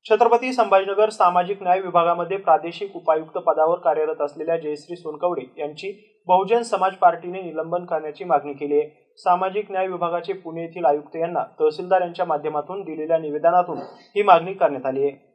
छत्रपती संभाजीनगर सामाजिक न्याय विभागामध्ये प्रादेशिक उपायुक्त पदावर कार्यरत असलेल्या जयश्री सोनकवडे यांची बहुजन समाज पार्टीने निलंबन करण्याची मागणी केली आहे। सामाजिक न्याय विभागाचे पुणे येथील आयुक्त यांना तहसीलदार यांच्या माध्यमातून दिलेल्या निवेदनातून ही मागणी करण्यात आली आहे।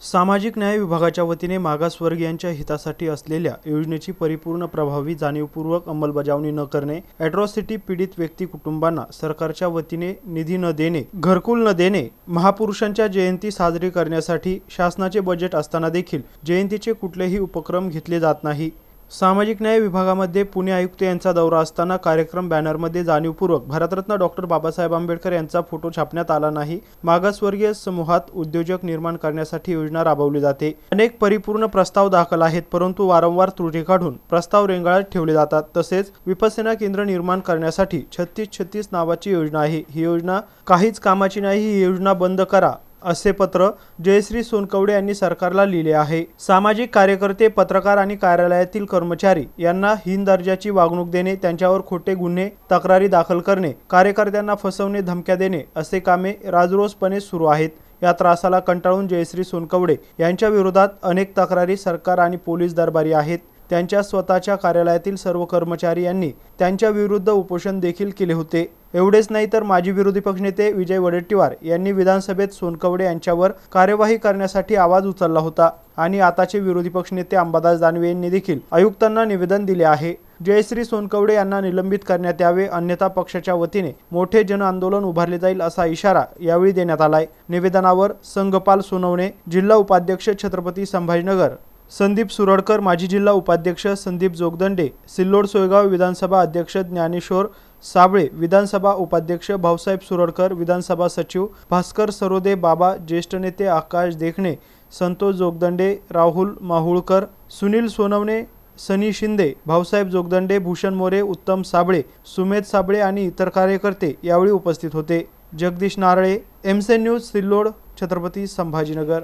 सामाजिक न्याय विभागाच्या वतीने मागासवर्गीयांच्या हितासाठी असलेल्या योजनेची परिपूर्ण प्रभावी जाणीवपूर्वक अंमलबजावणी न करणे, ॲट्रॉसिटी पीडित व्यक्ती कुटुंबांना सरकारच्या वतीने निधी न देणे, घरकुल न देणे, महापुरुषांच्या जयंती साजरी करण्यासाठी शासनाचे बजेट असताना देखील जयंतीचे कुठलेही उपक्रम घेतले जात नाही। सामाजिक न्याय विभागामध्ये पुणे आयुक्त यांचा दौरा असताना कार्यक्रम बॅनरमध्ये जाणीवपूर्वक भारतरत्न डॉक्टर बाबासाहेब आंबेडकर यांचा फोटो छापण्यात आला नाही। मागासवर्गीय समूहात उद्योजक निर्माण करण्यासाठी योजना राबवली जाते। अनेक परिपूर्ण प्रस्ताव दाखल आहेत, परंतु वारंवार त्रुटी काढून प्रस्ताव रेंगाळत ठेवले जातात। तसेच विपश्यना केंद्र निर्माण करण्यासाठी 3636 नावाची योजना आहे। ही योजना काहीच कामाची नाही, ही योजना बंद करा असे पत्र जयश्री सोनकवडे यांनी सरकारला लिहिले आहे। सामाजिक कार्यकर्ते, पत्रकार आणि कार्यालयातील कर्मचारी यांना हीन दर्जाची वागणूक देणे, त्यांच्यावर खोटे गुन्हे तक्रारी दाखल करणे, कार्यकर्त्यांना फसवणे, धमक्या देणे असे कामे राजरोसपणे सुरू आहेत। या त्रासाला कंटाळून जयश्री सोनकवडे यांच्या विरोधात अनेक तक्रारी सरकार आणि पोलीस दरबारी आहेत। त्यांच्या स्वतःच्या कार्यालयातील सर्व कर्मचारी यांनी त्यांच्या विरुद्ध उपोषण देखील केले होते। एवढेच नाही तर माजी विरोधी पक्षनेते विजय वडेट्टीवार यांनी विधानसभेत सोनकवडे यांच्यावर कार्यवाही करण्यासाठी आवाज उचलला होता आणि आताचे विरोधी पक्षनेते अंबादास दानवे यांनी देखील आयुक्तांना निवेदन दिले आहे। जयश्री सोनकवडे यांना निलंबित करण्यात यावे, अन्यथा पक्षाच्या वतीने मोठे जन आंदोलन उभारले जाईल असा इशारा यावेळी देण्यात आलाय। निवेदनावर संघपाल सोनवणे, जिल्हा उपाध्यक्ष छत्रपती संभाजीनगर संदीप सुरडकर, माजी जिल्हा उपाध्यक्ष संदीप जोगदंडे, सिल्लोड सोयगाव विधानसभा अध्यक्ष ज्ञानेश्वर साबळे, विधानसभा उपाध्यक्ष भाऊसाहेब सुरडकर, विधानसभा सचिव भास्कर सरोदे, बाबा, ज्येष्ठ नेते आकाश देखणे, संतोष जोगदंडे, राहुल माहुळकर, सुनील सोनवणे, सनी शिंदे, भाऊसाहेब जोगदंडे, भूषण मोरे, उत्तम साबळे, सुमेध साबळे आणि इतर कार्यकर्ते यावेळी उपस्थित होते। जगदीश नारळे, एमसेन न्यूज, सिल्लोड, छत्रपती संभाजीनगर।